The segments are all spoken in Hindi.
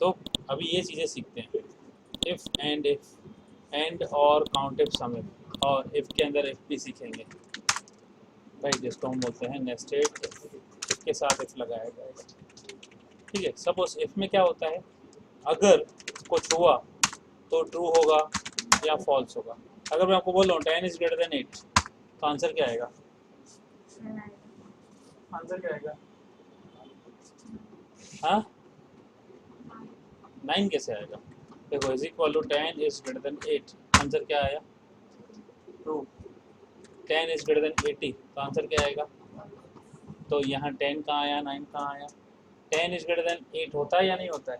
तो अभी ये चीज़ें सीखते हैं, इफ़ एंड और काउंट इफ सम इफ, और इफ़ के अंदर इफ भी सीखेंगे राइट, जिसको हम बोलते हैं नेस्टेड इफ के साथ इफ लगाया जाएगा। ठीक है, सपोज इफ में क्या होता है, अगर कुछ हुआ तो ट्रू होगा या फॉल्स होगा। अगर मैं आपको बोल रहा हूँ 10 इज ग्रेटर देन 8 तो आंसर क्या आएगा? आंसर क्या आएगा? हाँ, 9 कैसे आएगा? देखो is equal to 10 is greater than 8, answer क्या आया? ट्रू। 10 इज ग्रेटर देन 80 तो आंसर क्या आएगा? तो यहाँ 10 कहाँ आया, 9 कहाँ आया? 10 इज ग्रेटर देन 8 होता है या नहीं होता है?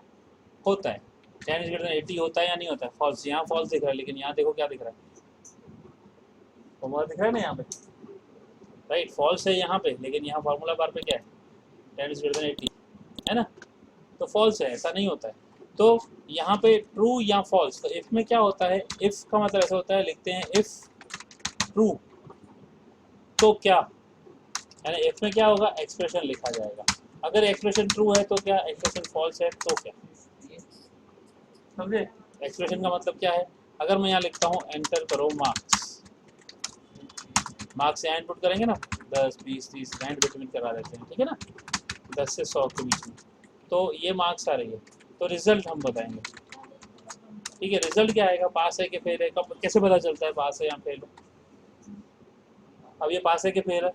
होता है। 10 इज ग्रेटर देन 80 होता है या नहीं होता है? फॉल्स। यहाँ फॉल्स दिख रहा है, लेकिन यहाँ देखो क्या दिख रहा है, फॉर्मूला दिख रहा है ना यहाँ पे, राइट, फॉल्स है यहाँ पे, लेकिन यहाँ फार्मूला बार पे क्या है, 10 इज ग्रेटर देन 80 है ना, तो फॉल्स है, ऐसा नहीं होता है। तो यहाँ पे ट्रू या फॉल्स, तो इफ में क्या होता है, इफ का मतलब ऐसा होता है, लिखते हैं इफ ट्रू तो क्या, यानी इफ में क्या होगा, एक्सप्रेशन लिखा जाएगा। अगर एक्सप्रेशन ट्रू है तो क्या, एक्सप्रेशन फॉल्स है तो क्या, समझे? एक्सप्रेशन का मतलब क्या है, अगर मैं यहाँ लिखता हूँ एंटर करो मार्क्स, मार्क्स यहाँ इनपुट करेंगे ना, 10 20 30 रैंड बिटवीन करा देते हैं, ठीक है ना, 10 से 100 के बीच में, तो ये मार्क्स आ रही है, तो रिजल्ट हम बताएंगे। ठीक है, रिजल्ट क्या आएगा, पास है कि फेल है, कब कैसे पता चलता है पास है या फेल है? अब ये पास है कि फेल है?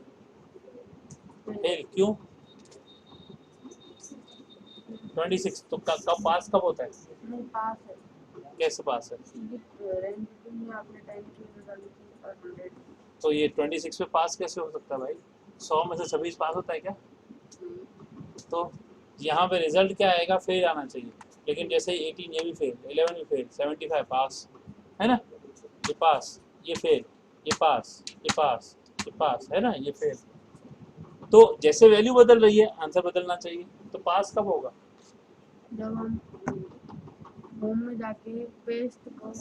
फेल क्यों? 26 तो कब पास कब होता है? नहीं पास है। कैसे पास है? रैंक में आपने 10 की डाली थी और 100। तो ये 26 पे पास कैसे हो सकता है भाई? 100 में से 26 पास होता है क्या? तो यहाँ पे रिजल्ट क्या आएगा, फेल आना चाहिए, लेकिन जैसे 18 ये भी फेल, 11 भी फेल, 75 पास है ना, ये पास, ये फेल, ये पास, ये पास, ये पास है ना, ये फेल। तो जैसे वैल्यू बदल रही है आंसर बदलना चाहिए, तो पास कब होगा? जब हम होम में जाके पेस्ट को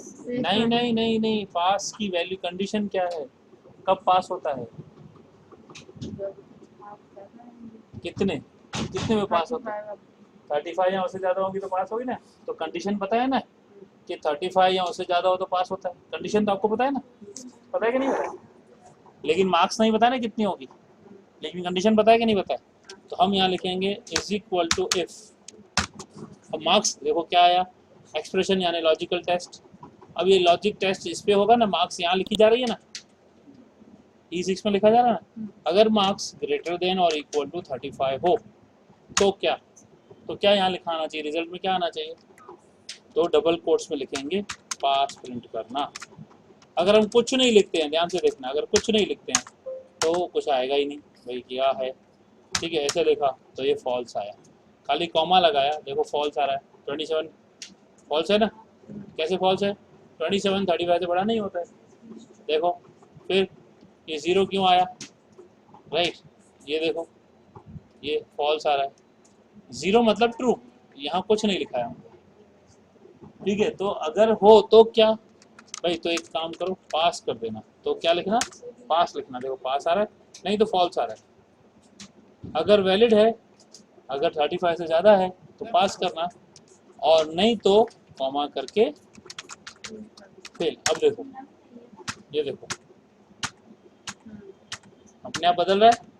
नहीं नहीं नहीं नहीं, पास की वैल्यू कंडीशन क्या है, कब पास होता है? कितने कितने में पास होता है? 35 या उससे ज़्यादा होगी तो पास होगी ना, तो कंडीशन पता है ना कि 35 या उससे ज़्यादा हो तो पास होता है, कंडीशन तो आपको पता है ना, पता है कि नहीं पता है? लेकिन मार्क्स नहीं पता ना कितनी होगी, लेकिन कंडीशन पता है कि नहीं पता है? तो हम यहाँ लिखेंगे इज इक्वल टू इफ, अब मार्क्स देखो क्या आया, एक्सप्रेशन यानी लॉजिकल टेस्ट। अब ये लॉजिक टेस्ट इस पे होगा ना, मार्क्स यहाँ लिखी जा रही है ना, E6 में लिखा जा रहा है ना, अगर मार्क्स ग्रेटर देन और इक्वल टू 35 हो तो क्या, तो क्या यहाँ लिखा आना चाहिए, रिजल्ट में क्या आना चाहिए, तो डबल कोट्स में लिखेंगे पास प्रिंट करना। अगर हम कुछ नहीं लिखते हैं, ध्यान से देखना, अगर कुछ नहीं लिखते हैं तो कुछ आएगा ही नहीं, भाई क्या है, ठीक है, ऐसे देखा तो ये फॉल्स आया, खाली कॉमा लगाया, देखो फॉल्स आ रहा है, 27 फॉल्स है ना, कैसे फॉल्स है, 27 35 से बड़ा नहीं होता है, देखो फिर ये 0 क्यों आया, राइट, ये देखो ये फॉल्स आ रहा है, 0 मतलब ट्रू, यहाँ कुछ नहीं लिखा है, ठीक है, तो अगर हो तो क्या भाई, तो एक काम करो पास कर देना, तो क्या लिखना, पास लिखना, देखो पास आ रहा है, नहीं तो फॉल्स आ रहा है, अगर वैलिड है, अगर 35 से ज़्यादा है तो पास करना, और नहीं तो कॉमा करके फेल। अब देखो ये देखो अपने आप बदल रहा है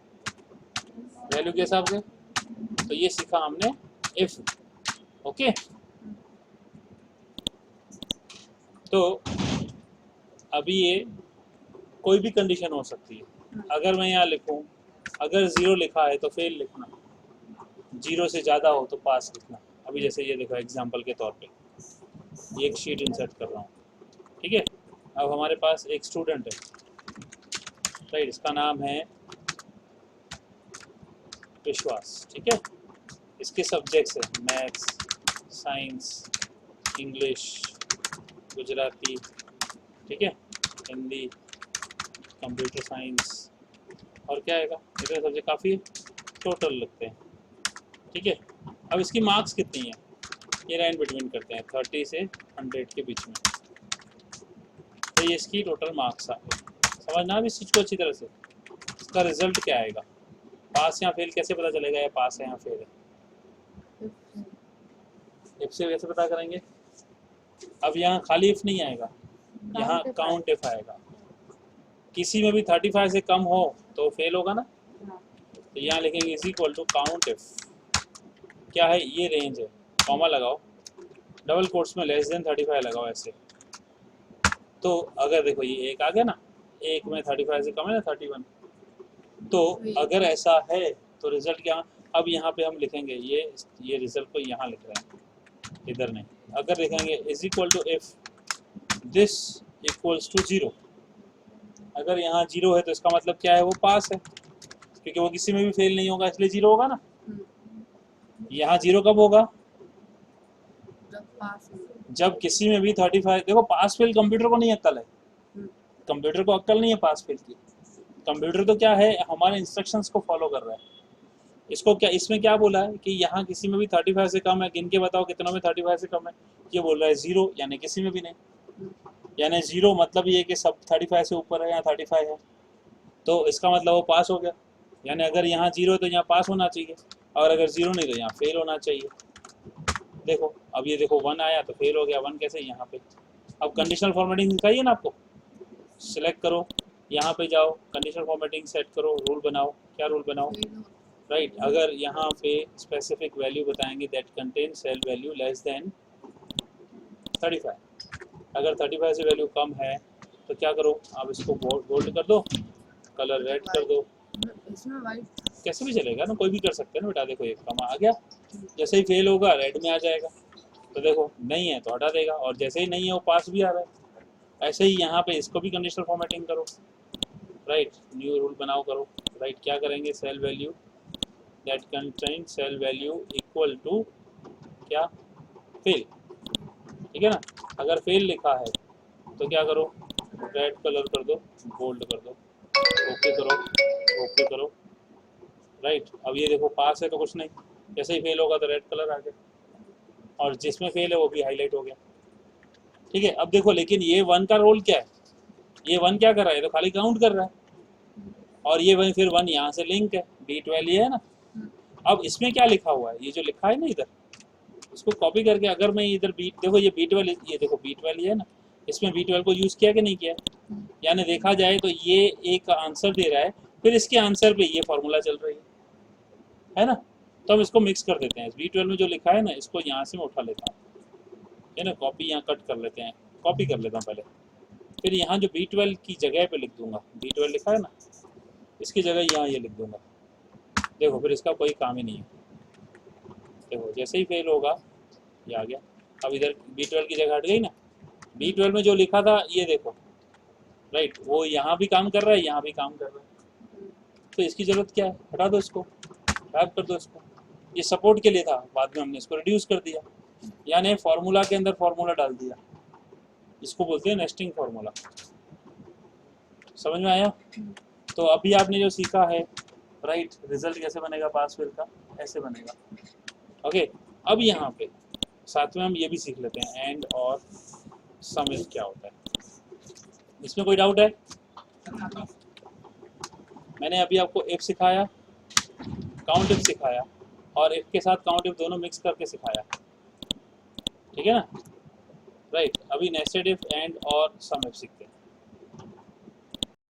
वैल्यू के हिसाब से, तो ये सीखा हमने इफ, ओके। तो अभी ये कोई भी कंडीशन हो सकती है, अगर मैं यहाँ लिखूँ, अगर 0 लिखा है तो फेल लिखना, 0 से ज़्यादा हो तो पास लिखना। अभी जैसे ये देखो एग्जांपल के तौर पे ये एक शीट इंसर्ट कर रहा हूँ, ठीक है, अब हमारे पास एक स्टूडेंट है, राइट, इसका नाम है विश्वास, ठीक है, इसके सब्जेक्ट्स हैं मैथ्स, साइंस, इंग्लिश, गुजराती, ठीक है, हिंदी, कंप्यूटर साइंस, और क्या आएगा, इतने सब्जेक्ट काफ़ी है, टोटल लगते हैं, ठीक है। अब इसकी मार्क्स कितनी है, ये रैंड बिटवीन करते हैं 30 से 100 के बीच में, तो ये इसकी टोटल मार्क्स आ गए। समझना अब इस चीज़ को अच्छी तरह से, इसका रिजल्ट क्या आएगा, पास या फेल कैसे पता चलेगा, या पास है या फेल है, इफ से कैसे पता करेंगे? अब यहाँ खाली इफ नहीं आएगा, यहाँ Count if काउंट इफ आएगा। किसी में भी 35 से कम हो तो फेल होगा ना, हाँ, तो यहाँ लिखेंगे is equal to count if, क्या है ये रेंज है, कॉमा लगाओ, डबल कोट्स में लेस देन 35 लगाओ ऐसे। तो अगर देखो ये एक आ गया ना, एक में 35 से कम है ना 31, तो अगर ऐसा है तो रिजल्ट क्या, अब यहाँ पे हम लिखेंगे ये रिजल्ट को यहाँ लिख रहे हैं, इधर नहीं। अगर लिखेंगे is equal to if this equals to 0, अगर यहाँ 0 है तो इसका मतलब क्या है, वो पास है, क्योंकि वो किसी में भी फेल नहीं होगा इसलिए 0 होगा ना। यहाँ 0 कब होगा? जब पास हो। जब किसी में भी 35, देखो पास फेल कंप्यूटर को नहीं अक्ल है, कंप्यूटर को अक्ल नहीं है पास फेल की। कंप्यूटर तो क्या है, हमारे इंस्ट्रक्शंस को फॉलो कर रहा है। इसको क्या, इसमें क्या बोला है कि यहाँ किसी में भी 35 से कम है, गिन के बताओ कितनों में 35 से कम है, ये बोल रहा है 0, यानी किसी में भी नहीं। यानी 0 मतलब ये कि सब 35 से ऊपर है, यहाँ 35 है, तो इसका मतलब वो पास हो गया। यानी अगर यहाँ 0 है तो यहाँ पास होना चाहिए, और अगर 0 नहीं तो यहाँ फेल होना चाहिए। देखो अब ये देखो 1 आया तो फेल हो गया, 1 कैसे, यहाँ पे। अब कंडीशनल फॉर्मेटिंग सिखाइए ना आपको, सिलेक्ट करो, यहाँ पे जाओ, कंडीशनल फॉर्मेटिंग सेट करो, रूल बनाओ। क्या रूल बनाओ? राइट, अगर यहाँ पे स्पेसिफिक वैल्यू बताएंगे that contain cell value less than 35, अगर 35 से वैल्यू कम है तो क्या करो, आप इसको बोल्ड कर दो, कलर रेड कर दो, इसमें वाइट कैसे भी चलेगा ना, कोई भी कर सकते हैं ना बेटा। देखो एक कमा आ गया, जैसे ही फेल होगा रेड में आ जाएगा, तो देखो नहीं है तो हटा देगा, और जैसे ही नहीं है वो पास भी आ रहा है। ऐसे ही यहाँ पे इसको भी कंडीशनल फॉर्मेटिंग करो, राइट, न्यू रूल बनाओ करो, राइट। क्या करेंगे, cell value that contain cell value equal to क्या, फेल, ठीक है ना। अगर फेल लिखा है तो क्या करो, रेड कलर कर दो, बोल्ड कर दो, ओके करो, ओके करो, राइट। अब ये देखो पास है तो कुछ नहीं, जैसे ही फेल होगा तो रेड कलर आ गया, और जिसमें फेल है वो भी हाईलाइट हो गया, ठीक है। अब देखो लेकिन ये 1 का रोल क्या है, ये 1 क्या कर रहा है, तो खाली काउंट कर रहा है, और ये 1 फिर 1 यहाँ से लिंक है, B12 ये है ना। अब इसमें क्या लिखा हुआ है, ये जो लिखा है ना इधर, इसको कॉपी करके अगर मैं इधर देखो ये B12, ये देखो B12 ये है ना, इसमें B12 को यूज़ किया कि नहीं किया, यानी देखा जाए तो ये एक आंसर दे रहा है, फिर इसके आंसर पे ये फॉर्मूला चल रही है ना। तो हम इसको मिक्स कर देते हैं, B12 में जो लिखा है ना इसको यहाँ से मैं उठा लेता हूँ, है ना, कॉपी यहाँ कट कर लेते हैं, कॉपी कर लेता हूँ पहले, फिर यहाँ जो B12 की जगह पे लिख दूंगा, B12 लिखा है ना, इसकी जगह यहाँ ये लिख दूंगा। देखो फिर इसका कोई काम ही नहीं है, देखो जैसे ही फेल होगा ये आ गया। अब इधर B12 की जगह हट गई ना, B12 में जो लिखा था ये देखो, राइट, वो यहाँ भी काम कर रहा है, यहाँ भी काम कर रहा है, तो इसकी ज़रूरत क्या है, हटा दो इसको, गायब कर दो इसको। ये सपोर्ट के लिए था, बाद में हमने इसको रिड्यूस कर दिया, यानी फार्मूला के अंदर फार्मूला डाल दिया, इसको बोलते हैं नेस्टिंग फार्मूला। समझ में आया? तो अभी आपने जो सीखा है, राइट, रिजल्ट कैसे बनेगा पास फेल का, ऐसे बनेगा, ओके। अब यहाँ पे साथ में हम ये भी सीख लेते हैं एंड और सम इफ क्या होता है, इसमें कोई डाउट है? मैंने अभी आपको इफ सिखाया, काउंट इफ सिखाया, और इफ के साथ काउंट इफ दोनों मिक्स करके सिखाया, ठीक है ना, राइट। अभी नेस्टेड इफ एंड और सम इफ सीखते हैं।